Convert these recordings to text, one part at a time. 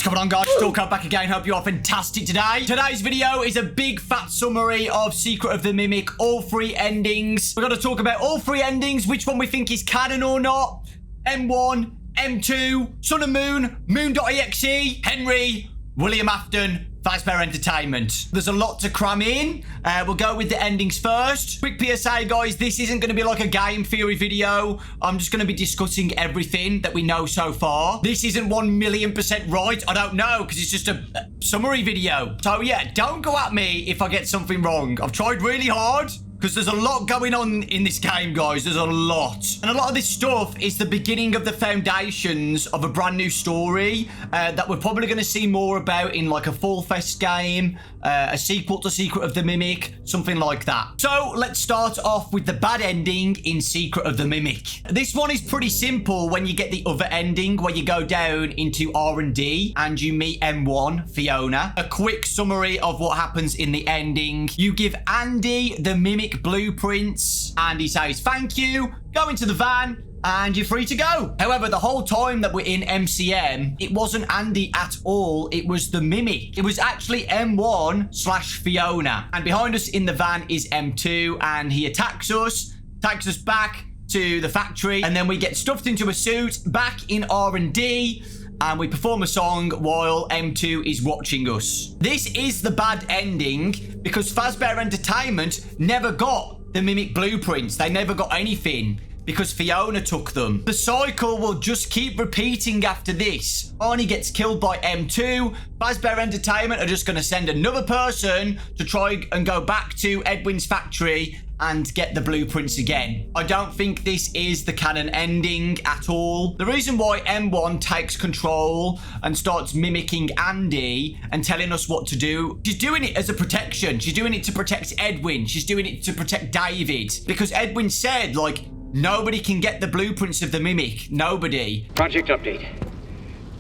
What's going on, guys? Dawko back again. Hope you are fantastic today. Today's video is a big fat summary of Secret of the Mimic, all 3 endings. We're going to talk about all 3 endings, which one we think is canon or not. M1, M2, Sun and Moon, Moon.exe, Henry, William Afton, Fazbear Entertainment. There's a lot to cram in. We'll go with the endings first. Quick PSA, guys. This isn't going to be like a game theory video. I'm just going to be discussing everything that we know so far. This isn't 1,000,000% right. I don't know, because it's just a summary video. So, yeah, don't go at me if I get something wrong. I've tried really hard. Because there's a lot going on in this game, guys. There's a lot. And a lot of this stuff is the beginning of the foundations of a brand new story that we're probably going to see more about in like a Fall Fest game, a sequel to Secret of the Mimic, something like that. So let's start off with the bad ending in Secret of the Mimic. This one is pretty simple when you get the other ending where you go down into R&D and you meet M1, Fiona. A quick summary of what happens in the ending. You give Andy the Mimic blueprints and he says thank you, go into the van and you're free to go. However, the whole time that we're in MCM, it wasn't Andy at all, it was the Mimic. It was actually M1/Fiona, and behind us in the van is M2 and he attacks us, takes us back to the factory, and then we get stuffed into a suit back in R&D and we perform a song while M2 is watching us. This is the bad ending because Fazbear Entertainment never got the Mimic blueprints. They never got anything because Fiona took them. The cycle will just keep repeating after this. Arnie gets killed by M2. Fazbear Entertainment are just going to send another person to try and go back to Edwin's factory and get the blueprints again. I don't think this is the canon ending at all. The reason why M1 takes control and starts mimicking Andy and telling us what to do, she's doing it as a protection. She's doing it to protect Edwin. She's doing it to protect David. Because Edwin said, like, nobody can get the blueprints of the Mimic. Nobody. Project update.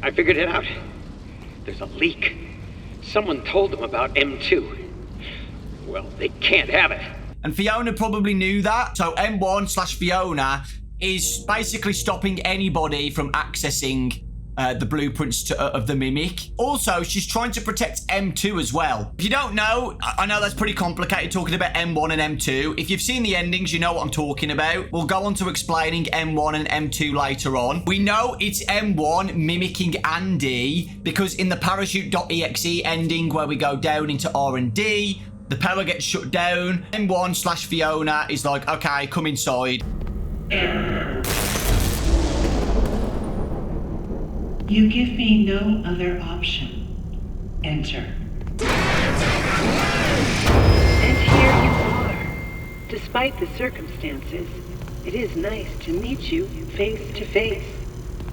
I figured it out. There's a leak. Someone told them about M2. Well, they can't have it. And Fiona probably knew that. So M1/Fiona is basically stopping anybody from accessing the blueprints of the Mimic. Also, she's trying to protect M2 as well. If you don't know, I know that's pretty complicated talking about M1 and M2. If you've seen the endings, you know what I'm talking about. We'll go on to explaining M1 and M2 later on. We know it's M1 mimicking Andy because in the Parachuteexe ending where we go down into R&D, the power gets shut down. M1/Fiona is like, okay, come inside. You give me no other option. Enter. And here you are. Despite the circumstances, it is nice to meet you face to face.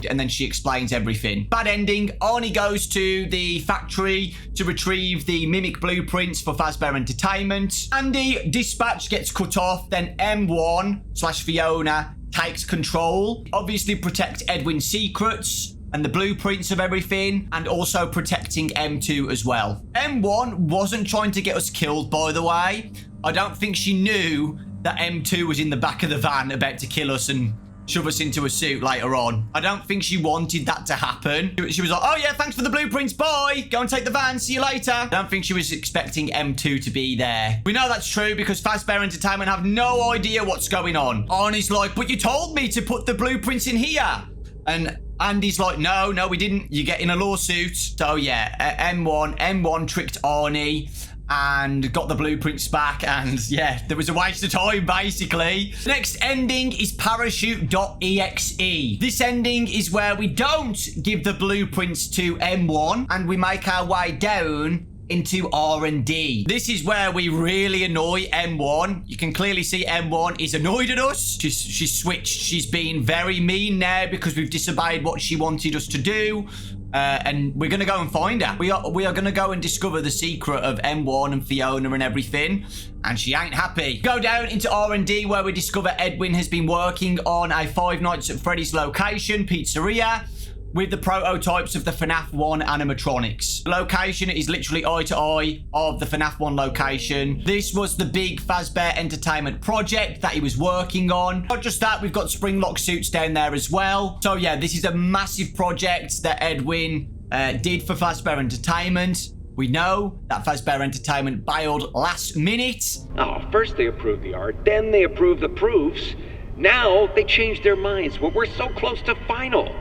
And then she explains everything. Bad ending. Arnie goes to the factory to retrieve the Mimic blueprints for Fazbear Entertainment. Andy dispatch gets cut off. Then M1/Fiona takes control. Obviously protect Edwin's secrets and the blueprints of everything, and also protecting M2 as well. M1 wasn't trying to get us killed, by the way. I don't think she knew that M2 was in the back of the van about to kill us and shove us into a suit later on. I don't think she wanted that to happen. She was like, oh yeah, thanks for the blueprints, bye. Go and take the van, see you later. I don't think she was expecting M2 to be there. We know that's true because Fazbear Entertainment have no idea what's going on. Arnie's like, but you told me to put the blueprints in here. And Andy's like, no, we didn't. You get in a lawsuit. So yeah, M1 tricked Arnie and got the blueprints back, and yeah, there was a waste of time basically. Next ending is Parachuteexe. This ending is where we don't give the blueprints to M1 and we make our way down into R&D. This is where we really annoy M1. You can clearly see M1 is annoyed at us. She's switched. She's being very mean now because we've disobeyed what she wanted us to do. And we're going to go and find her. We are going to go and discover the secret of M1 and Fiona and everything. And she ain't happy. Go down into R&D where we discover Edwin has been working on a Five Nights at Freddy's location, pizzeria, with the prototypes of the Fnaf 1 animatronics. The location is literally eye to eye of the Fnaf 1 location. This was the big Fazbear Entertainment project that he was working on. Not just that, we've got spring lock suits down there as well. So yeah, this is a massive project that Edwin did for Fazbear Entertainment. We know that Fazbear Entertainment bailed last minute. Oh, first they approved the art, then they approved the proofs. Now they changed their minds when we're so close to final.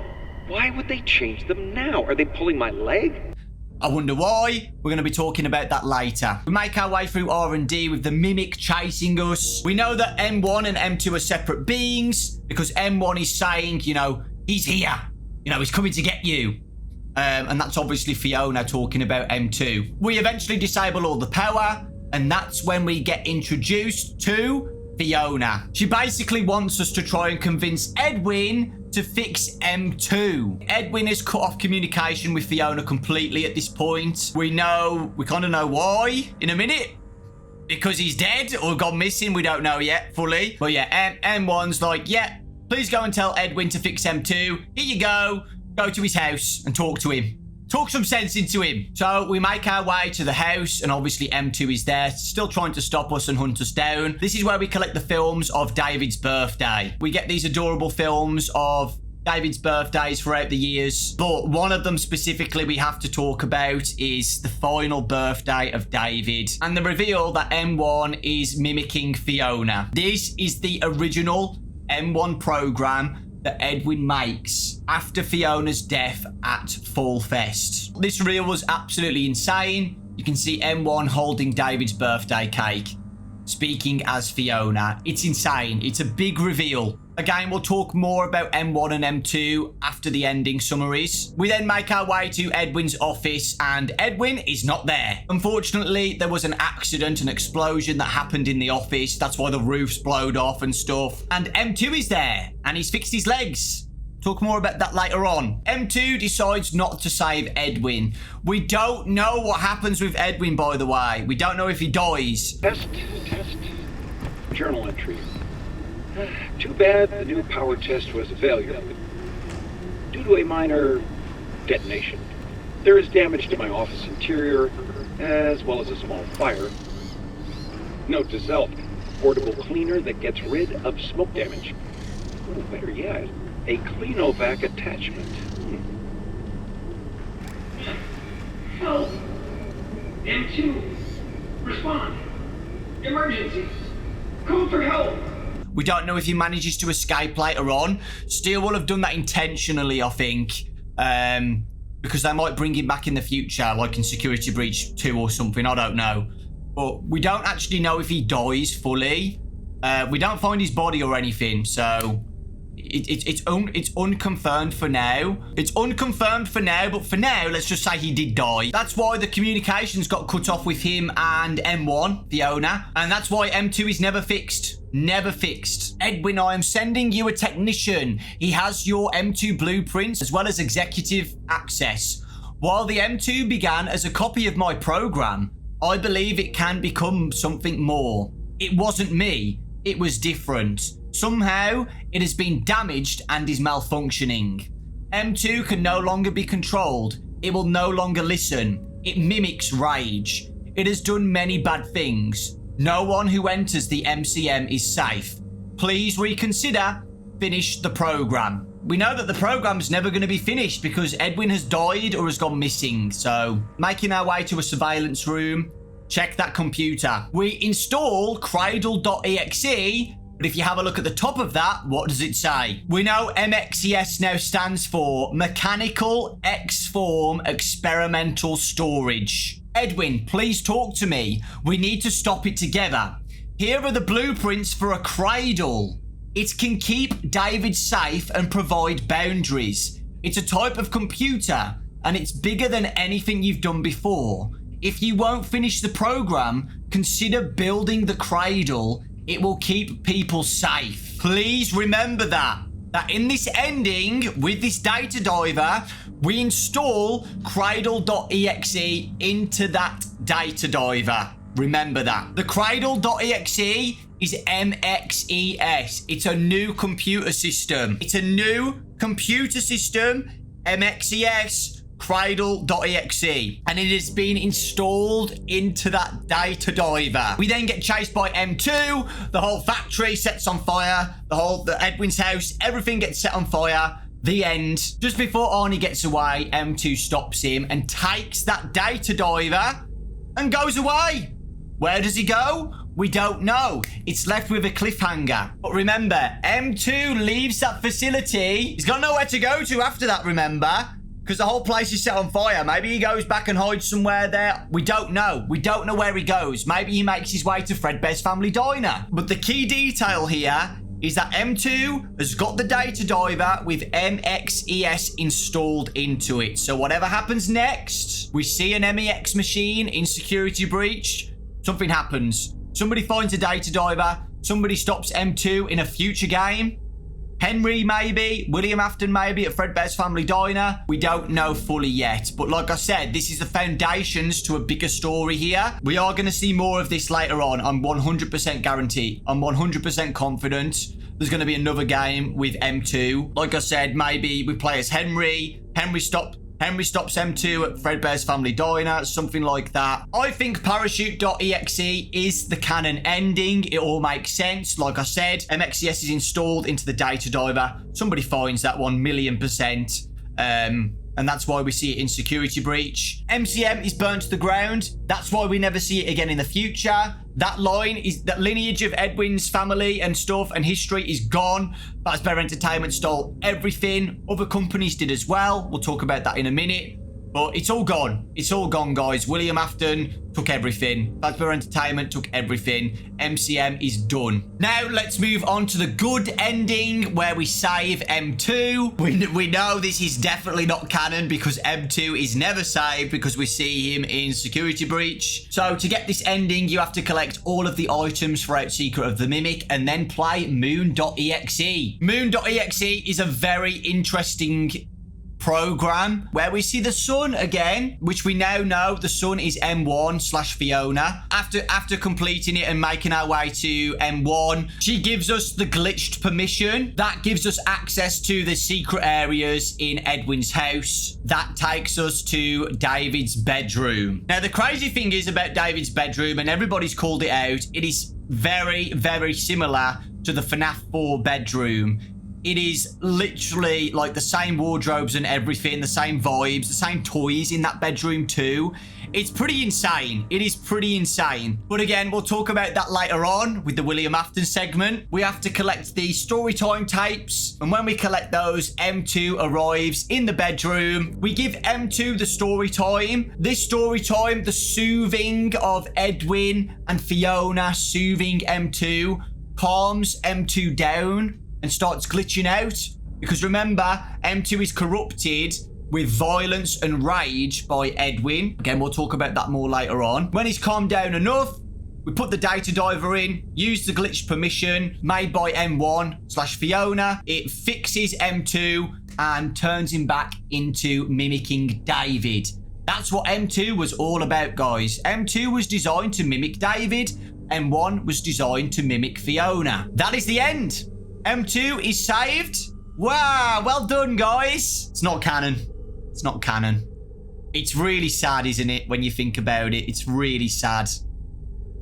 Why would they change them now? Are they pulling my leg? I wonder why. We're going to be talking about that later. We make our way through R&D with the Mimic chasing us. We know that M1 and M2 are separate beings because M1 is saying, you know, he's here. You know, he's coming to get you. And that's obviously Fiona talking about M2. We eventually disable all the power, and that's when we get introduced to Fiona. She basically wants us to try and convince Edwin to fix M2. Edwin has cut off communication with Fiona completely at this point. We kind of know why in a minute. Because he's dead or gone missing, we don't know yet fully. But yeah, M1's like, yeah, please go and tell Edwin to fix M2. Here you go. Go to his house and talk to him. Talk some sense into him. So we make our way to the house, and obviously M2 is there, still trying to stop us and hunt us down. This is where we collect the films of David's birthday. We get these adorable films of David's birthdays throughout the years, but one of them specifically we have to talk about is the final birthday of David, and the reveal that M1 is mimicking Fiona. This is the original M1 program that Edwin makes after Fiona's death at Fall Fest. This reel was absolutely insane. You can see M1 holding David's birthday cake, speaking as Fiona. It's insane. It's a big reveal. Again, we'll talk more about M1 and M2 after the ending summaries. We then make our way to Edwin's office, and Edwin is not there. Unfortunately, there was an accident, an explosion that happened in the office. That's why the roof's blowed off and stuff. And M2 is there, and he's fixed his legs. Talk more about that later on. M2 decides not to save Edwin. We don't know what happens with Edwin, by the way. We don't know if he dies. Test. Journal entry. Too bad the new power test was a failure. Due to a minor detonation, there is damage to my office interior, as well as a small fire. Note to self, portable cleaner that gets rid of smoke damage. Oh, better yet, a Cleanovac attachment. Help! M2! Respond! Emergency! Call for help! We don't know if he manages to escape later on. Steel will have done that intentionally, I think. Because they might bring him back in the future, like in Security Breach 2 or something. I don't know. But we don't actually know if he dies fully. We don't find his body or anything, so... It's unconfirmed for now. It's unconfirmed for now, but for now, let's just say he did die. That's why the communications got cut off with him and M1, Fiona, and that's why M2 is never fixed. Never fixed. Edwin, I am sending you a technician. He has your M2 blueprints as well as executive access. While the M2 began as a copy of my program, I believe it can become something more. It wasn't me. It was different. Somehow, it has been damaged and is malfunctioning. M2 can no longer be controlled. It will no longer listen. It mimics rage. It has done many bad things. No one who enters the MCM is safe. Please reconsider. Finish the program. We know that the program's never going to be finished because Edwin has died or has gone missing. So, making our way to a surveillance room. Check that computer. We install Cradle.exe. But if you have a look at the top of that, what does it say? We know MXES now stands for Mechanical X-Form Experimental Storage. Edwin, please talk to me. We need to stop it together. Here are the blueprints for a cradle. It can keep David safe and provide boundaries. It's a type of computer, and it's bigger than anything you've done before. If you won't finish the program, consider building the cradle. It will keep people safe. Please remember that in this ending, with this data diver, we install Cradle.exe into that data diver. Remember that. The Cradle.exe is MXES. It's a new computer system. It's a new computer system, MXES. Cradle.exe, and it has been installed into that data diver. We then get chased by M2. The whole factory sets on fire. The Edwin's house, everything gets set on fire. The end. Just before Arnie gets away, M2 stops him and takes that data diver and goes away. Where does he go? We don't know. It's left with a cliffhanger. But remember, M2 leaves that facility. He's got nowhere to go to after that, remember? Because the whole place is set on fire. Maybe he goes back and hides somewhere there. We don't know. We don't know where he goes. Maybe he makes his way to Fredbear's Family Diner. But the key detail here is that M2 has got the data diver with MXES installed into it. So whatever happens next, we see an MEX machine in security breach. Something happens. Somebody finds a data diver. Somebody stops M2 in a future game. Henry, maybe. William Afton, maybe, at Fredbear's Family Diner. We don't know fully yet. But like I said, this is the foundations to a bigger story here. We are going to see more of this later on. I'm 100% guaranteed. I'm 100% confident there's going to be another game with M2. Like I said, maybe we play as Henry. Henry stops M2 at Fredbear's Family Diner, something like that. I think Parachute.exe is the canon ending. It all makes sense. Like I said, MXES is installed into the data diver. Somebody finds that 1,000,000%. And that's why we see it in security breach. MCM is burnt to the ground. That's why we never see it again in the future. That lineage of Edwin's family and stuff and history is gone. Fazbear Entertainment stole everything. Other companies did as well. We'll talk about that in a minute. But it's all gone. It's all gone, guys. William Afton took everything. Fazbear Entertainment took everything. MCM is done. Now, let's move on to the good ending where we save M2. We know this is definitely not canon because M2 is never saved because we see him in security breach. So, to get this ending, you have to collect all of the items throughout Secret of the Mimic and then play Moon.exe. Moon.exe is a very interesting program where we see the sun again, which we now know the sun is M1/Fiona. After completing it and making our way to M1, she gives us the glitched permission. That gives us access to the secret areas in Edwin's house. That takes us to David's bedroom. Now, the crazy thing is about David's bedroom, and everybody's called it out, it is very, very similar to the Fnaf 4 bedroom. It is literally like the same wardrobes and everything, the same vibes, the same toys in that bedroom too. It's pretty insane. It is pretty insane. But again, we'll talk about that later on with the William Afton segment. We have to collect the storytime tapes. And when we collect those, M2 arrives in the bedroom. We give M2 the storytime. This storytime, the soothing of Edwin and Fiona soothing M2, calms M2 down and starts glitching out. Because remember, M2 is corrupted with violence and rage by Edwin. Again, we'll talk about that more later on. When he's calmed down enough, we put the data diver in, use the glitch permission made by M1/Fiona. It fixes M2 and turns him back into mimicking David. That's what M2 was all about, guys. M2 was designed to mimic David. M1 was designed to mimic Fiona. That is the end. M2 is saved. Wow, well done, guys. It's not canon. It's not canon. It's really sad, isn't it, when you think about it? It's really sad.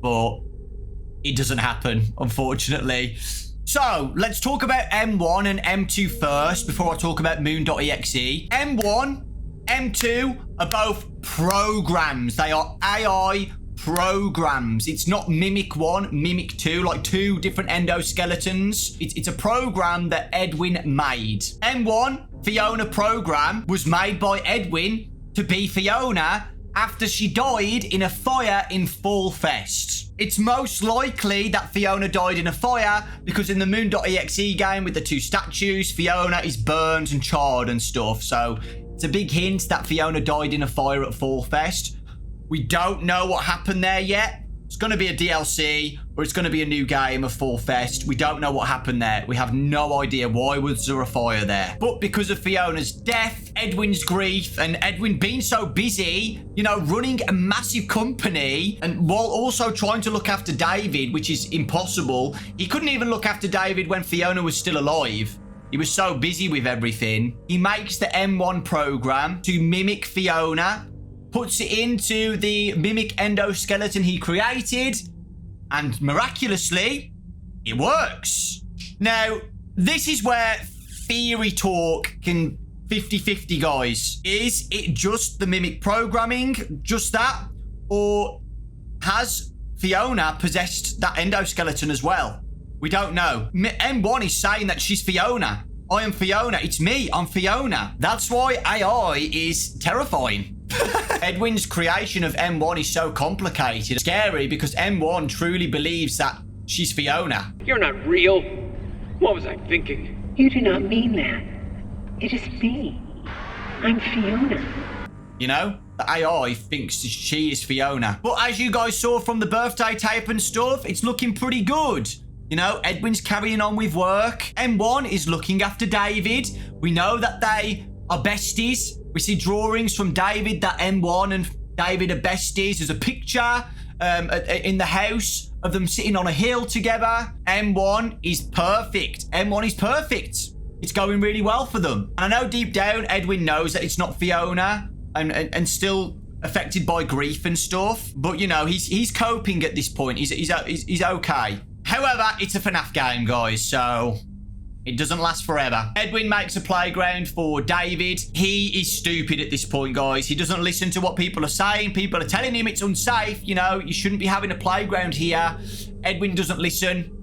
But it doesn't happen, unfortunately. So, let's talk about M1 and M2 first before I talk about Moon.exe. M1, M2 are both programs. They are AI programs. It's not Mimic 1, Mimic 2, like two different endoskeletons. It's a program that Edwin made. M1, Fiona program, was made by Edwin to be Fiona after she died in a fire in Fall Fest. It's most likely that Fiona died in a fire because in the Moon.exe game with the two statues, Fiona is burned and charred and stuff. So it's a big hint that Fiona died in a fire at Fall Fest. We don't know what happened there yet. It's going to be a DLC or it's going to be a new game of Fall Fest. We don't know what happened there. We have no idea why was there a fire there. But because of Fiona's death, Edwin's grief, and Edwin being so busy, you know, running a massive company and while also trying to look after David, which is impossible. He couldn't even look after David when Fiona was still alive. He was so busy with everything. He makes the M1 program to mimic Fiona, puts it into the mimic endoskeleton he created, and miraculously, it works. Now, this is where theory talk can 50-50, guys. Is it just the mimic programming, just that? Or has Fiona possessed that endoskeleton as well? We don't know. M1 is saying that she's Fiona. I am Fiona. It's me. I'm Fiona. That's why AI is terrifying. Edwin's creation of M1 is so complicated. Scary because M1 truly believes that she's Fiona. You're not real. What was I thinking? You do not mean that. It is me. I'm Fiona. You know, the AI thinks she is Fiona. But as you guys saw from the birthday tape and stuff, it's looking pretty good. You know, Edwin's carrying on with work. M1 is looking after David. We know that they are besties. We see drawings from David that M1 and David are besties. There's a picture in the house of them sitting on a hill together. M1 is perfect. M1 is perfect. It's going really well for them. And I know deep down, Edwin knows that it's not Fiona and still affected by grief and stuff. But, you know, he's coping at this point. He's okay. However, it's a Fnaf game, guys, so it doesn't last forever. Edwin makes a playground for David. He is stupid at this point, guys. He doesn't listen to what people are saying. People are telling him it's unsafe. You know, you shouldn't be having a playground here. Edwin doesn't listen.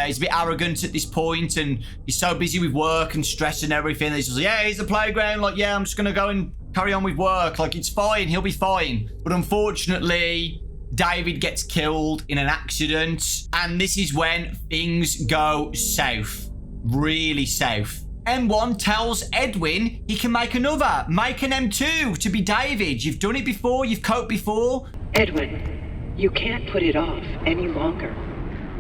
He's a bit arrogant at this point, and he's so busy with work and stress and everything. He's just like, yeah, here's the playground. Like, yeah, I'm just going to go and carry on with work. Like, it's fine. He'll be fine. But unfortunately, David gets killed in an accident, and this is when things go south. Really south. M1 tells Edwin he can make another. Make an M2 to be David. You've done it before. You've coped before. Edwin, you can't put it off any longer.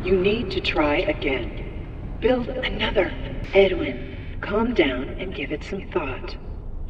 You need to try again. Build another. Edwin, calm down and give it some thought.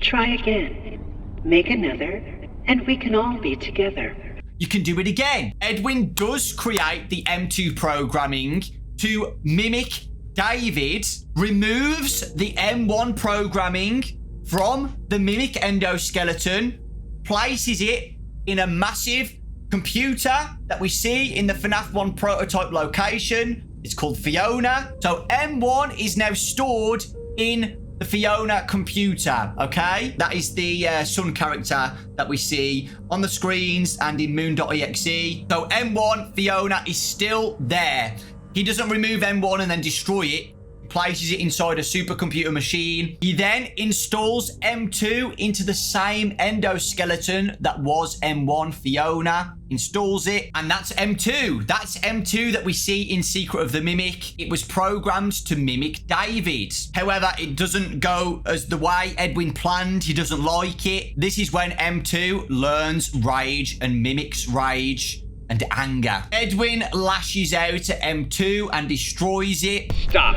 Try again. Make another, and we can all be together. You can do it again. Edwin does create the M2 programming to mimic David, removes the M1 programming from the mimic endoskeleton, places it in a massive computer that we see in the Fnaf 1 prototype location. It's called Fiona. So M1 is now stored in the Fiona computer, okay? That is the Sun character that we see on the screens and in Moon.exe. So M1, Fiona, is still there. He doesn't remove M1 and then destroy it. He places it inside a supercomputer machine. He then installs M2 into the same endoskeleton that was M1, Fiona. Installs it, and that's M2. That's M2 that we see in Secret of the Mimic. It was programmed to mimic David. However, it doesn't go as the way Edwin planned. He doesn't like it. This is when M2 learns rage and mimics rage and anger. Edwin lashes out at M2 and destroys it. Stop.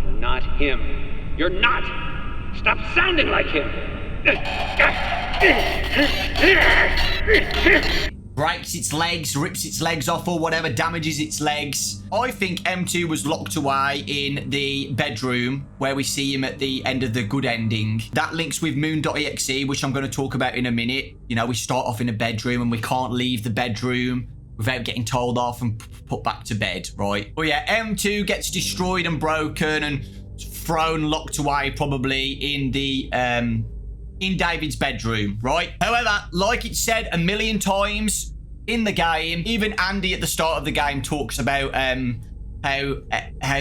You're not him. You're not. Stop sounding like him. Breaks its legs, rips its legs off or whatever, damages its legs. I think M2 was locked away in the bedroom where we see him at the end of the good ending. That links with Moon.exe, which I'm going to talk about in a minute. You know, we start off in a bedroom and we can't leave the bedroom without getting told off and put back to bed, right? But yeah, M2 gets destroyed and broken and thrown, locked away probably in the in David's bedroom, right? However, like it said a million times in the game, even Andy at the start of the game talks about how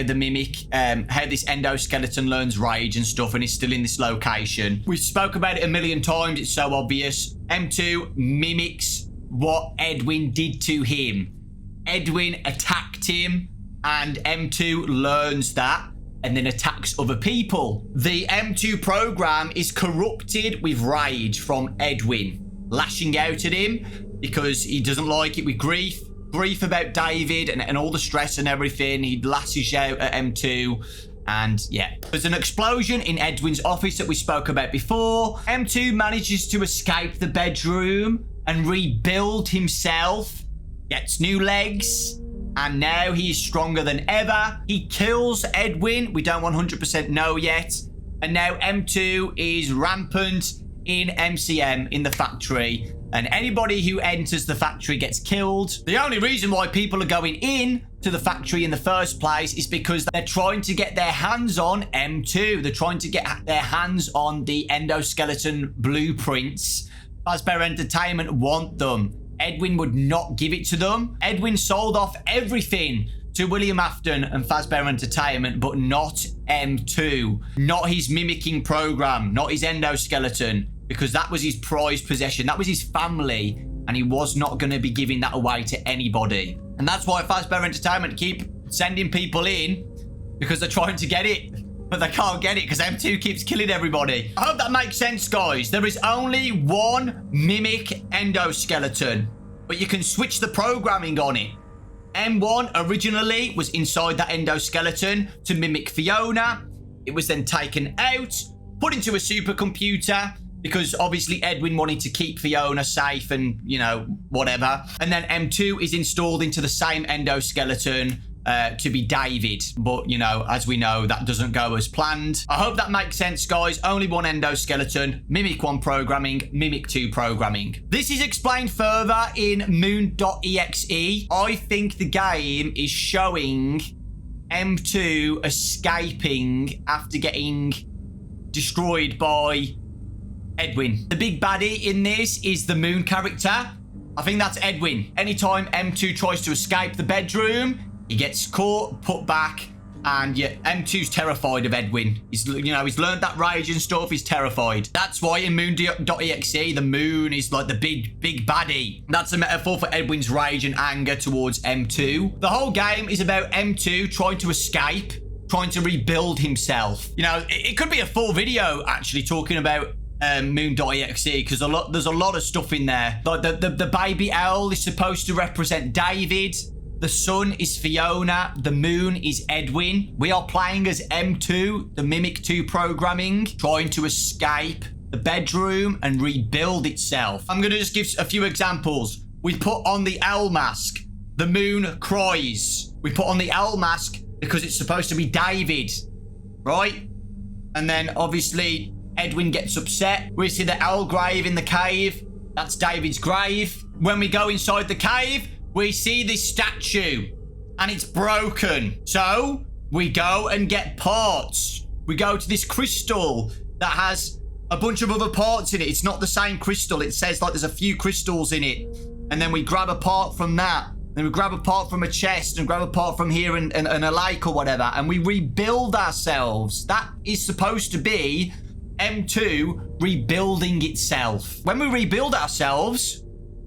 the mimic, how this endoskeleton learns rage and stuff, and is still in this location. We spoke about it a million times. It's so obvious. M2 mimics what Edwin did to him. Edwin attacked him, and M2 learns that and then attacks other people. The M2 program is corrupted with rage from Edwin, lashing out at him because he doesn't like it, with grief about David and all the stress and everything. He lashes out at M2, and yeah. There's an explosion in Edwin's office that we spoke about before. M2 manages to escape the bedroom and rebuild himself, gets new legs, and now he is stronger than ever. He kills Edwin. We don't 100% know yet. And now M2 is rampant in MCM, in the factory. And anybody who enters the factory gets killed. The only reason why people are going in to to the factory in the first place is because they're trying to get their hands on M2. They're trying to get their hands on the endoskeleton blueprints. Fazbear Entertainment want them. Edwin would not give it to them. Edwin sold off everything to William Afton and Fazbear Entertainment, but not M2. Not his mimicking program, not his endoskeleton, because that was his prized possession. That was his family, and he was not going to be giving that away to anybody. And that's why Fazbear Entertainment keep sending people in, because they're trying to get it, but they can't get it because M2 keeps killing everybody. I hope that makes sense, guys. There is only one mimic endoskeleton, but you can switch the programming on it. M1 originally was inside that endoskeleton to mimic Fiona. It was then taken out, put into a supercomputer, because obviously Edwin wanted to keep Fiona safe and, you know, whatever. And then M2 is installed into the same endoskeleton to be David. But, you know, as we know, that doesn't go as planned. I hope that makes sense, guys. Only one endoskeleton, Mimic 1 programming, Mimic 2 programming. This is explained further in Moon.exe. I think the game is showing M2 escaping after getting destroyed by Edwin. The big baddie in this is the Moon character. I think that's Edwin. Anytime M2 tries to escape the bedroom, he gets caught, put back, and yeah, M2's terrified of Edwin. He's learned that rage and stuff. He's terrified. That's why in Moon.exe, the moon is like the big baddie. That's a metaphor for Edwin's rage and anger towards M2. The whole game is about M2 trying to escape, trying to rebuild himself. You know, it could be a full video actually talking about Moon.exe, because there's a lot of stuff in there. Like the baby owl is supposed to represent David. The sun is Fiona. The moon is Edwin. We are playing as M2, the Mimic 2 programming, trying to escape the bedroom and rebuild itself. I'm going to just give a few examples. We put on the owl mask. The moon cries. We put on the owl mask because it's supposed to be David, right? And then obviously Edwin gets upset. We see the owl grave in the cave. That's David's grave. When we go inside the cave, we see this statue and it's broken. So we go and get parts. We go to this crystal that has a bunch of other parts in it. It's not the same crystal. It says like there's a few crystals in it. And then we grab a part from that. Then we grab a part from a chest and grab a part from here and a lake or whatever. And we rebuild ourselves. That is supposed to be M2 rebuilding itself. When we rebuild ourselves,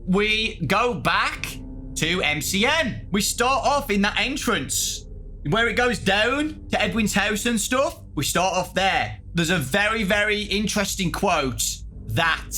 we go back to MCM. We start off in that entrance where it goes down to Edwin's house and stuff. We start off there. There's a very, very interesting quote that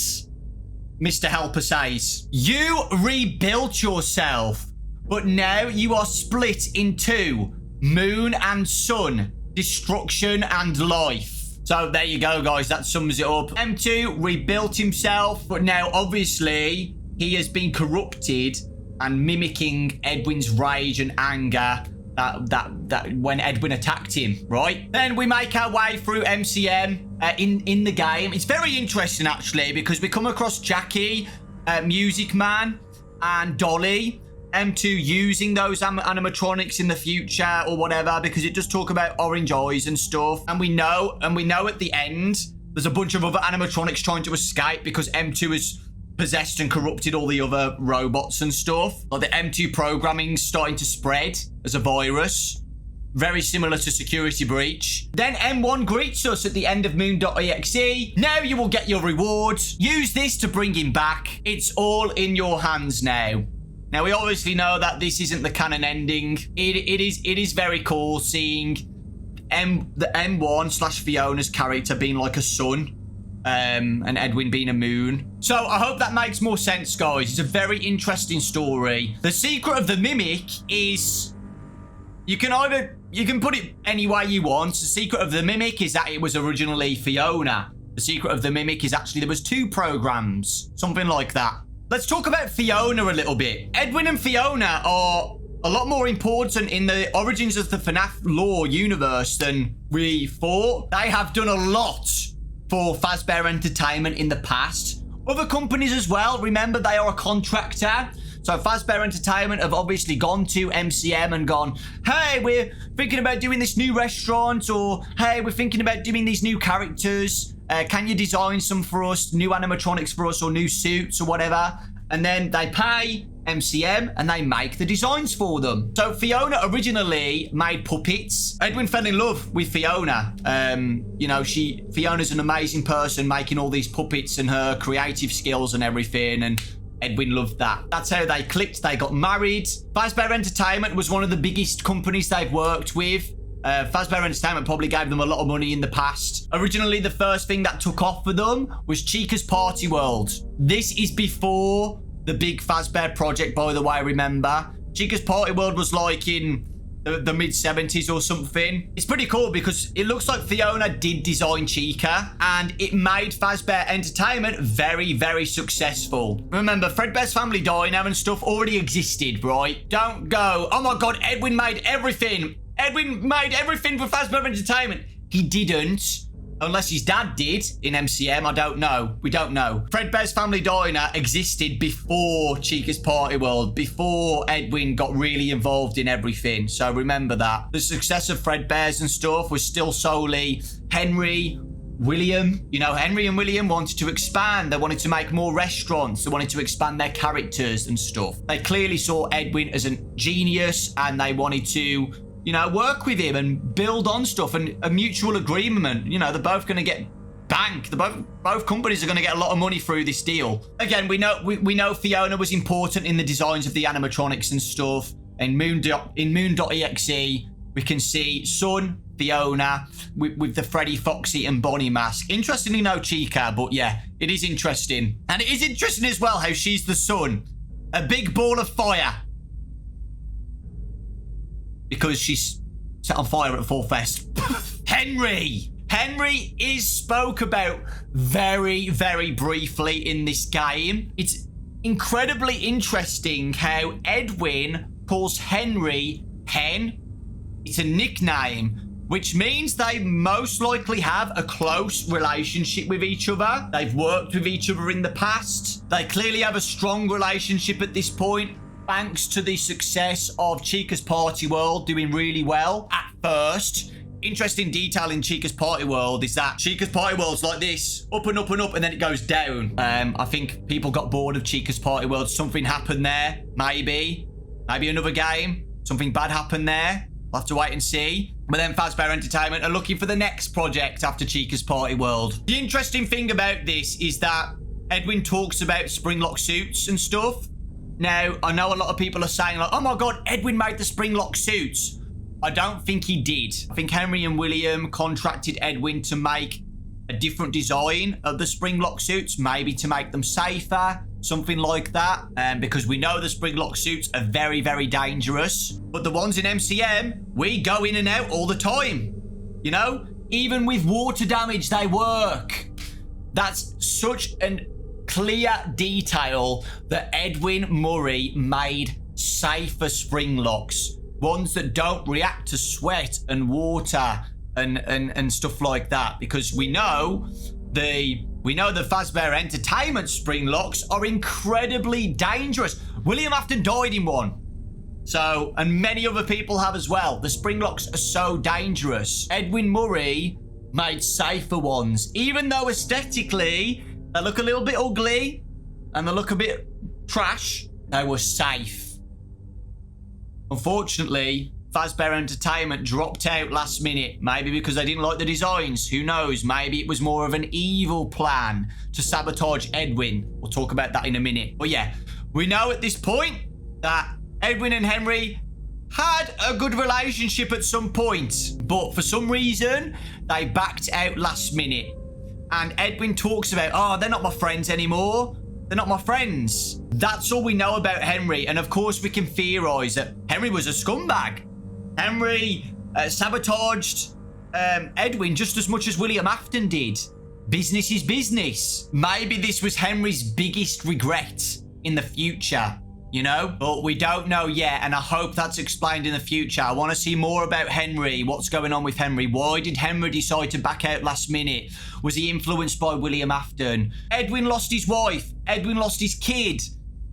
Mr. Helper says. You rebuilt yourself, but now you are split in two. Moon and sun. Destruction and life. So there you go, guys. That sums it up. M2 rebuilt himself, but now obviously he has been corrupted and mimicking Edwin's rage and anger that when Edwin attacked him, right? Then we make our way through MCM in the game. It's very interesting, actually, because we come across Jackie, Music Man, and Dolly. M2 using those animatronics in the future or whatever, because it does talk about orange eyes and stuff. And we know at the end, there's a bunch of other animatronics trying to escape because M2 is possessed and corrupted all the other robots and stuff. Like the M2 programming's starting to spread as a virus. Very similar to Security Breach. Then M1 greets us at the end of Moon.exe. Now you will get your rewards. Use this to bring him back. It's all in your hands now. Now we obviously know that this isn't the canon ending. It is very cool seeing the M1 / Fiona's character being like a sun. And Edwin being a moon. So I hope that makes more sense, guys. It's a very interesting story. The secret of the mimic is you can put it any way you want. The secret of the mimic is that it was originally Fiona. The secret of the mimic is actually there was 2 programs, something like that. Let's talk about Fiona a little bit. Edwin and Fiona are a lot more important in the origins of the Fnaf lore universe than we thought. They have done a lot for Fazbear Entertainment in the past. Other companies as well. Remember, they are a contractor So Fazbear Entertainment have obviously gone to MCM and gone, hey, we're thinking about doing this new restaurant, or hey, we're thinking about doing these new characters. Can you design some for us, new animatronics for us, or new suits or whatever? And then they pay MCM and they make the designs for them. So Fiona originally made puppets. Edwin fell in love with Fiona. You know, Fiona's an amazing person making all these puppets and her creative skills and everything, and Edwin loved that. That's how they clicked. They got married. Fazbear Entertainment was one of the biggest companies they've worked with. Fazbear Entertainment probably gave them a lot of money in the past. Originally, the first thing that took off for them was Chica's Party World. This is before the big Fazbear project, by the way, remember? Chica's Party World was like in the mid-70s or something. It's pretty cool because it looks like Fiona did design Chica, and it made Fazbear Entertainment very, very successful. Remember, Fredbear's Family Diner and stuff already existed, right? Don't go, oh my god, Edwin made everything. Edwin made everything for Fazbear Entertainment. He didn't. Unless his dad did in MCM, I don't know. We don't know. Fredbear's Family Diner existed before Chica's Party World, before Edwin got really involved in everything. So remember that. The success of Fredbear's and stuff was still solely Henry, William. You know, Henry and William wanted to expand. They wanted to make more restaurants. They wanted to expand their characters and stuff. They clearly saw Edwin as a genius, and they wanted to, you know, work with him and build on stuff, and a mutual agreement. You know, they're both going to get banked. Both companies are going to get a lot of money through this deal. Again, we know Fiona was important in the designs of the animatronics and stuff. In Moon.exe, we can see Sun, Fiona, with the Freddy, Foxy, and Bonnie mask. Interestingly, no Chica, but yeah, it is interesting. And it is interesting as well how she's the sun. A big ball of fire. Because she's set on fire at Fall Fest. Henry is spoke about very, very briefly in this game. It's incredibly interesting how Edwin calls Henry Hen. It's a nickname, which means they most likely have a close relationship with each other. They've worked with each other in the past. They clearly have a strong relationship at this point, thanks to the success of Chica's Party World doing really well at first. Interesting detail in Chica's Party World is that Chica's Party World's like this, up and up and up, and then it goes down. I think people got bored of Chica's Party World. Something happened there, maybe another game. Something bad happened there. We'll have to wait and see. But then Fazbear Entertainment are looking for the next project after Chica's Party World. The interesting thing about this is that Edwin talks about Springlock suits and stuff. Now, I know a lot of people are saying, like, oh my god, Edwin made the Springlock suits. I don't think he did. I think Henry and William contracted Edwin to make a different design of the Springlock suits, maybe to make them safer, something like that. Because we know the Springlock suits are very, very dangerous. But the ones in MCM, we go in and out all the time. You know, even with water damage, they work. That's such an clear detail that Edwin Murray made safer Springlocks, ones that don't react to sweat and water and stuff like that, because we know the Fazbear Entertainment Springlocks are incredibly dangerous. William Afton died in one. So, and many other people have as well. The Springlocks are so dangerous. Edwin Murray made safer ones, even though aesthetically they look a little bit ugly and they look a bit trash. They were safe. Unfortunately, Fazbear Entertainment dropped out last minute. Maybe because they didn't like the designs. Who knows? Maybe it was more of an evil plan to sabotage Edwin. We'll talk about that in a minute. But yeah, we know at this point that Edwin and Henry had a good relationship at some point. But for some reason, they backed out last minute. And Edwin talks about, oh, they're not my friends anymore. They're not my friends. That's all we know about Henry. And of course, we can theorize that Henry was a scumbag. Henry sabotaged Edwin just as much as William Afton did. Business is business. Maybe this was Henry's biggest regret in the future, you know? But we don't know yet, and I hope that's explained in the future. I want to see more about Henry. What's going on with Henry? Why did Henry decide to back out last minute? Was he influenced by William Afton? Edwin lost his wife. Edwin lost his kid.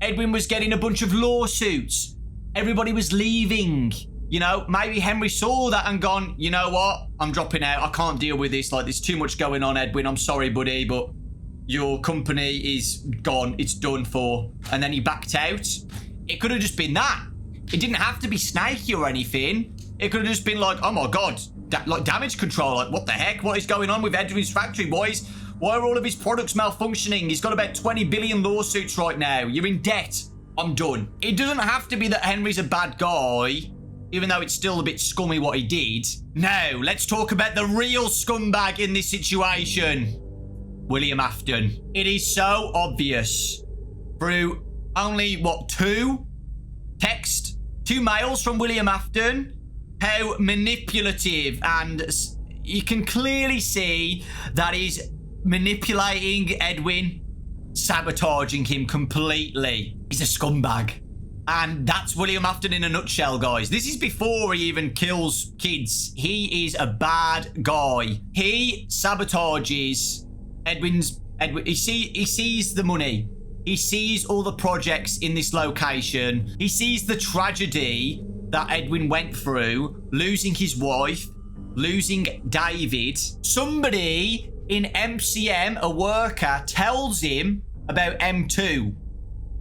Edwin was getting a bunch of lawsuits. Everybody was leaving. You know, maybe Henry saw that and gone, you know what? I'm dropping out. I can't deal with this. Like, there's too much going on, Edwin. I'm sorry, buddy, but your company is gone. It's done for. And then he backed out. It could have just been that. It didn't have to be snaky or anything. It could have just been like, oh my God, like damage control. Like, what the heck? What is going on with Edwin's factory, boys? Why are all of his products malfunctioning? He's got about 20 billion lawsuits right now. You're in debt. I'm done. It doesn't have to be that Henry's a bad guy, even though it's still a bit scummy what he did. Now, let's talk about the real scumbag in this situation. William Afton. It is so obvious through only, what, two mails from William Afton, how manipulative, and you can clearly see that he's manipulating Edwin, sabotaging him completely. He's a scumbag. And that's William Afton in a nutshell, guys. This is before he even kills kids. He is a bad guy. He sabotages Edwin. He sees the money. He sees all the projects in this location. He sees the tragedy that Edwin went through, losing his wife, losing David. Somebody in MCM, a worker, tells him about M2.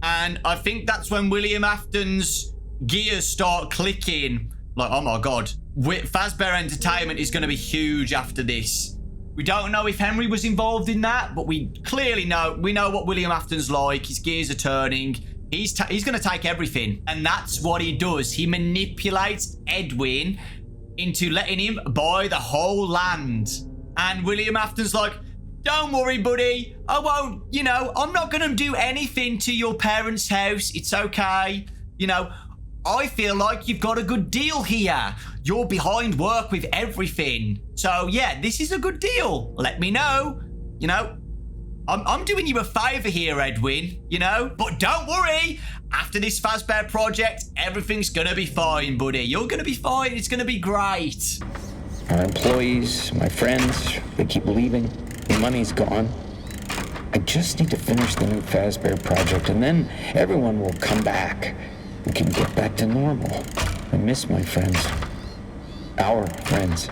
And I think that's when William Afton's gears start clicking. Like, oh my God, Fazbear Entertainment is going to be huge after this. We don't know if Henry was involved in that, but we clearly know. We know what William Afton's like. His gears are turning. He's going to take everything. And that's what he does. He manipulates Edwin into letting him buy the whole land. And William Afton's like, don't worry, buddy. I won't, you know, I'm not going to do anything to your parents' house. It's okay. You know, I feel like you've got a good deal here. You're behind work with everything. So, yeah, this is a good deal. Let me know. You know, I'm doing you a favor here, Edwin, you know. But don't worry. After this Fazbear project, everything's going to be fine, buddy. You're going to be fine. It's going to be great. Our employees, my friends, they keep leaving. The money's gone. I just need to finish the new Fazbear project, and then everyone will come back. We can get back to normal. I miss my friends. Our friends.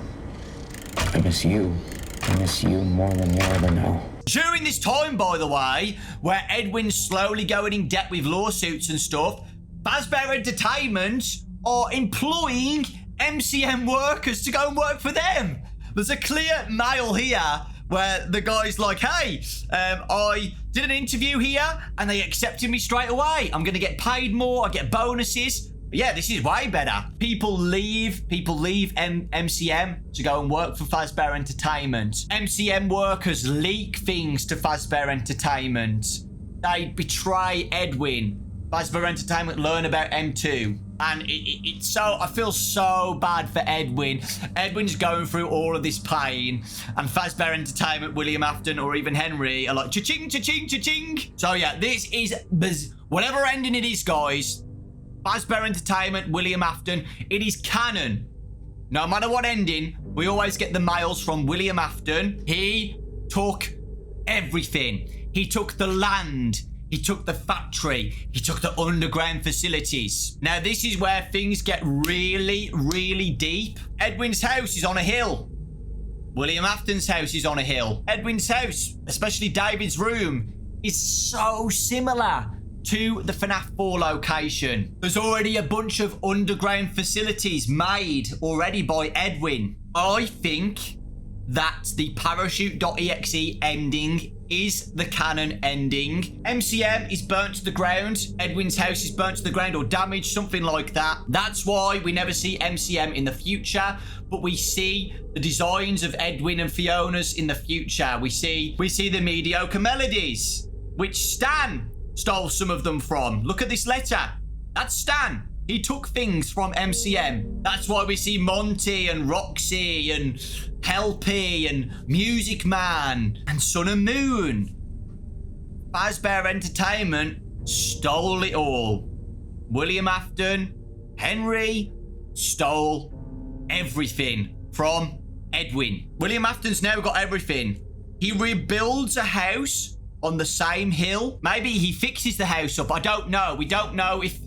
I miss you. I miss you more than you'll ever know. During this time, by the way, where Edwin's slowly going in debt with lawsuits and stuff, Fazbear Entertainment are employing MCM workers to go and work for them. There's a clear mail here where the guy's like, hey, I did an interview here and they accepted me straight away. I'm going to get paid more. I get bonuses. But yeah, this is way better. People leave MCM to go and work for Fazbear Entertainment. MCM workers leak things to Fazbear Entertainment. They betray Edwin. Fazbear Entertainment learn about M2. And it's so, I feel so bad for Edwin. Edwin's going through all of this pain. And Fazbear Entertainment, William Afton, or even Henry are like, cha-ching, cha-ching, cha-ching. So yeah, this is, whatever ending it is, guys, Fazbear Entertainment, William Afton, it is canon. No matter what ending, we always get the mails from William Afton. He took everything. He took the land. He took the factory. He took the underground facilities. Now, this is where things get really, really deep. Edwin's house is on a hill. William Afton's house is on a hill. Edwin's house, especially David's room, is so similar to the Fnaf 4 location. There's already a bunch of underground facilities made already by Edwin. I think that the Parachuteexe ending is the canon ending. MCM is burnt to the ground. Edwin's house is burnt to the ground or damaged, something like that. That's why we never see MCM in the future, but we see the designs of Edwin and Fiona's in the future. We see the mediocre melodies, which Stan stole some of them from. Look at this letter. That's Stan. He took things from MCM. That's why we see Monty and Roxy and Helpy and Music Man and Sun and Moon. Fazbear Entertainment stole it all. William Afton, Henry stole everything from Edwin. William Afton's now got everything. He rebuilds a house on the same hill. Maybe he fixes the house up. I don't know. We don't know if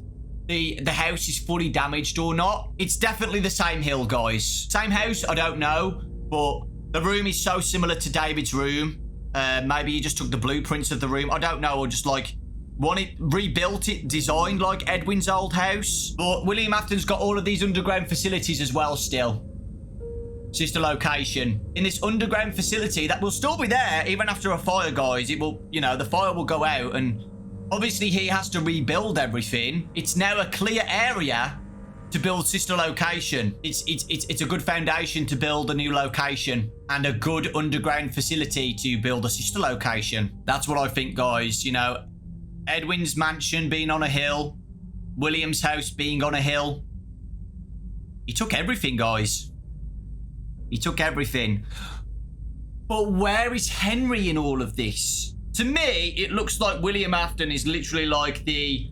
the house is fully damaged or not. It's definitely the same hill, guys. Same house, I don't know. But the room is so similar to David's room. Maybe he just took the blueprints of the room. I don't know. Or just like rebuilt it, designed like Edwin's old house. But William Afton's got all of these underground facilities as well still. Sister location. In this underground facility that will still be there even after a fire, guys. It will, you know, the fire will go out and obviously he has to rebuild everything. It's now a clear area to build sister location. It's a good foundation to build a new location and a good underground facility to build a sister location. That's what I think, guys. You know, Edwin's mansion being on a hill, William's house being on a hill. He took everything, guys. He took everything. But where is Henry in all of this? To me, it looks like William Afton is literally like the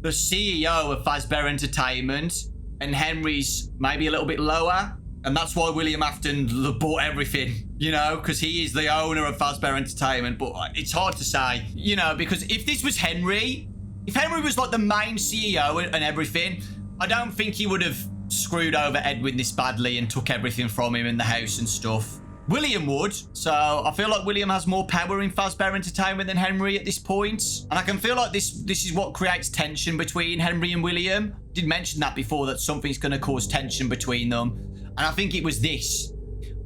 CEO of Fazbear Entertainment, and Henry's maybe a little bit lower, and that's why William Afton bought everything, you know, because he is the owner of Fazbear Entertainment. But it's hard to say, you know, because if this was Henry, if Henry was like the main CEO and everything, I don't think he would have screwed over Edwin this badly and took everything from him in the house and stuff. William would, so I feel like William has more power in Fazbear Entertainment than Henry at this point. And I can feel like this is what creates tension between Henry and William. I did mention that before, that something's going to cause tension between them. And I think it was this.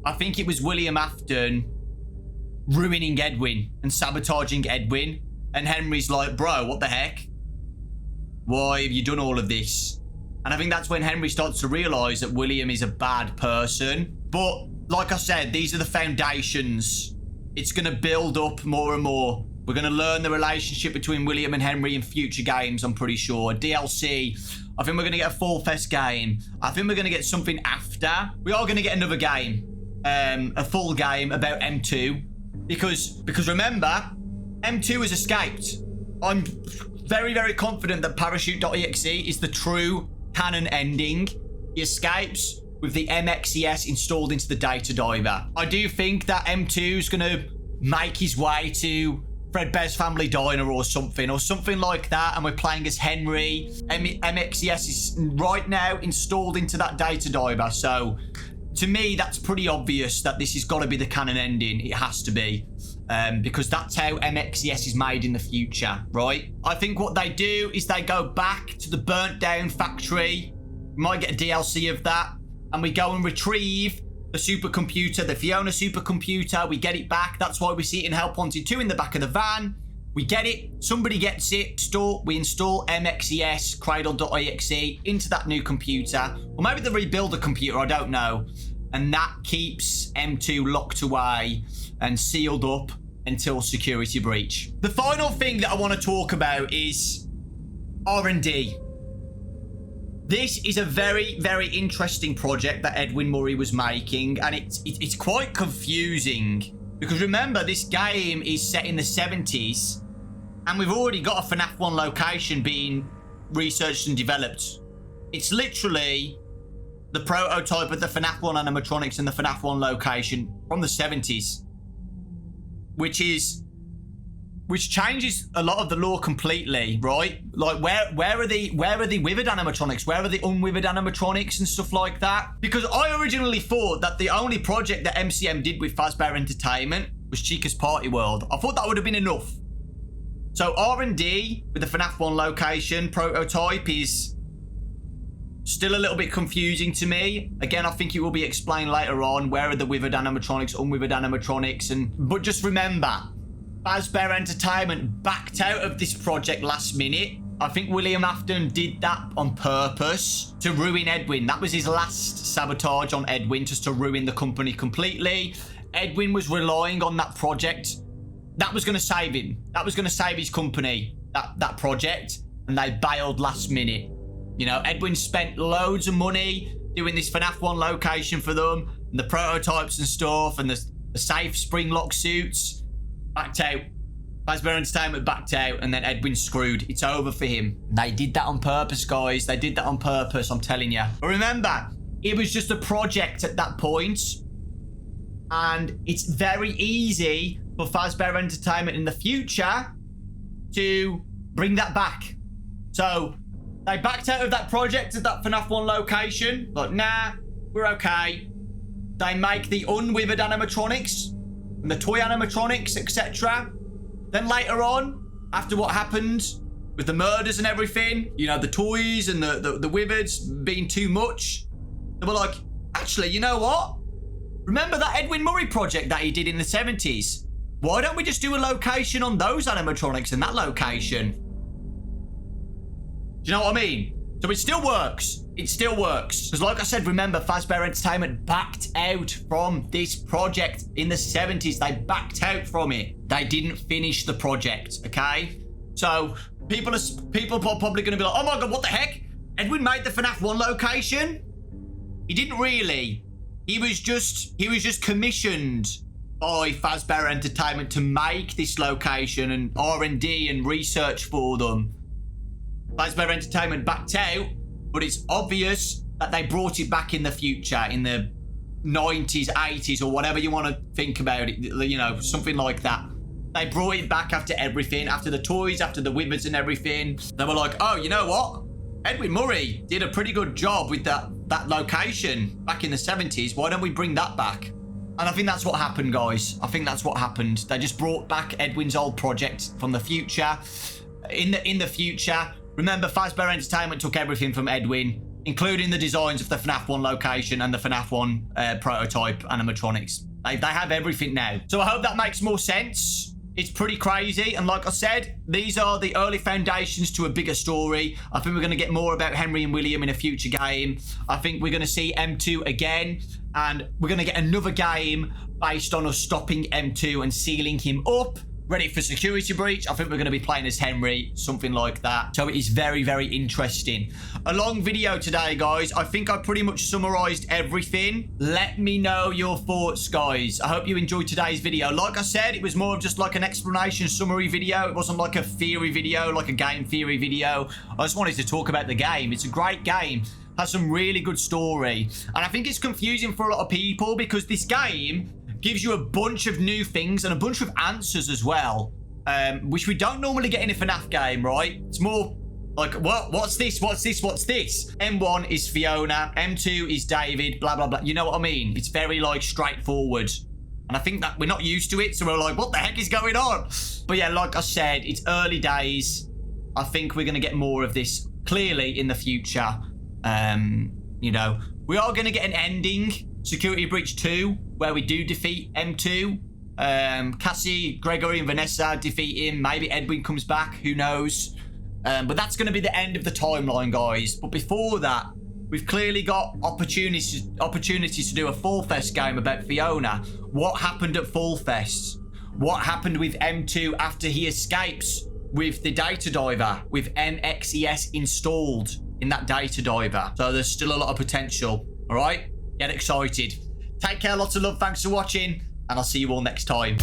I think it was William Afton ruining Edwin and sabotaging Edwin. And Henry's like, bro, what the heck? Why have you done all of this? And I think that's when Henry starts to realise that William is a bad person. But like I said, these are the foundations. It's going to build up more and more. We're going to learn the relationship between William and Henry in future games, I'm pretty sure. DLC. I think we're going to get a Fall Fest game. I think we're going to get something after. We are going to get another game. A full game about M2. Because remember, M2 has escaped. I'm very, very confident that Parachuteexe is the true canon ending. He escapes with the MXES installed into the data diver. I do think that M2 is going to make his way to Fredbear's Family Diner or something like that, and we're playing as Henry. MXES is right now installed into that data diver, so to me that's pretty obvious that this has got to be the canon ending. It has to be, because that's how MXES is made in the future, right? I think what they do is they go back to the burnt down factory. We might get a DLC of that, and we go and retrieve the supercomputer, the Fiona supercomputer. We get it back. That's why we see it in Help Wanted 2 in the back of the van. We get it. Somebody gets it. We install MXES Cradle.exe into that new computer. Or maybe they rebuild the computer. I don't know. And that keeps M2 locked away and sealed up until security breach. The final thing that I want to talk about is R&D. This is a very, very interesting project that Edwin Murray was making, and it's quite confusing because remember, this game is set in the 70s, and we've already got a FNAF 1 location being researched and developed. It's literally the prototype of the FNAF 1 animatronics and the FNAF 1 location from the 70s, which changes a lot of the lore completely, right? Like, where are the withered animatronics? Where are the unwithered animatronics and stuff like that? Because I originally thought that the only project that MCM did with Fazbear Entertainment was Chica's Party World. I thought that would have been enough. So R&D with the FNAF 1 location prototype is still a little bit confusing to me. Again, I think it will be explained later on. Where are the withered animatronics, unwithered animatronics? But just remember, Fazbear Entertainment backed out of this project last minute. I think William Afton did that on purpose to ruin Edwin. That was his last sabotage on Edwin, just to ruin the company completely. Edwin was relying on that project. That was going to save him. That was going to save his company, that project. And they bailed last minute. You know, Edwin spent loads of money doing this FNAF 1 location for them, and the prototypes and stuff, and the safe spring lock suits. Backed out. Fazbear Entertainment backed out, and then Edwin screwed. It's over for him. They did that on purpose, guys. They did that on purpose, I'm telling you. But remember, it was just a project at that point, and it's very easy for Fazbear Entertainment in the future to bring that back. So they backed out of that project at that FNAF 1 location. But nah, we're okay. They make the unwithered animatronics and the toy animatronics, etc. Then later on, after what happened with the murders and everything, you know, the toys and the withereds being too much, they were like, actually, you know what? Remember that Edwin Murray project that he did in the 70s? Why don't we just do a location on those animatronics in that location? Do you know what I mean? So it still works. It still works. Because like I said, remember, Fazbear Entertainment backed out from this project in the 70s. They backed out from it. They didn't finish the project, okay? So people are probably going to be like, oh my God, what the heck? Edwin made the FNAF 1 location? He didn't really. He was just commissioned by Fazbear Entertainment to make this location and R&D and research for them. Fazbear Entertainment backed out, but it's obvious that they brought it back in the future, in the 90s, 80s, or whatever you want to think about it, you know, something like that. They brought it back after everything, after the toys, after the withers and everything. They were like, oh, you know what? Edwin Murray did a pretty good job with that location back in the 70s. Why don't we bring that back? And I think that's what happened, guys. I think that's what happened. They just brought back Edwin's old project from the future. In the future, remember, Fazbear Entertainment took everything from Edwin, including the designs of the FNAF 1 location and the FNAF 1 prototype animatronics. They have everything now. So I hope that makes more sense. It's pretty crazy. And like I said, these are the early foundations to a bigger story. I think we're going to get more about Henry and William in a future game. I think we're going to see M2 again. And we're going to get another game based on us stopping M2 and sealing him up, ready for security breach. I think we're going to be playing as Henry, something like that. So it is very, very interesting. A long video today, guys. I think I pretty much summarized everything. Let me know your thoughts, guys. I hope you enjoyed today's video. Like I said, it was more of just like an explanation summary video. It wasn't like a theory video, like a game theory video. I just wanted to talk about the game. It's a great game. Has some really good story. And I think it's confusing for a lot of people because this game gives you a bunch of new things and a bunch of answers as well, which we don't normally get in a FNAF game, right? It's more like, what's this? What's this? What's this? M1 is Fiona. M2 is David, blah, blah, blah. You know what I mean? It's very, like, straightforward. And I think that we're not used to it, so we're like, what the heck is going on? But yeah, like I said, it's early days. I think we're going to get more of this clearly in the future. You know, we are going to get an ending, Security Breach 2, where we do defeat M2. Cassie, Gregory, and Vanessa defeat him. Maybe Edwin comes back. Who knows? But that's going to be the end of the timeline, guys. But before that, we've clearly got opportunities to do a Fall Fest game about Fiona. What happened at Fall Fest? What happened with M2 after he escapes with the data diver, with MXES installed in that data diver? So there's still a lot of potential. All right? Get excited. Take care, lots of love, thanks for watching, and I'll see you all next time.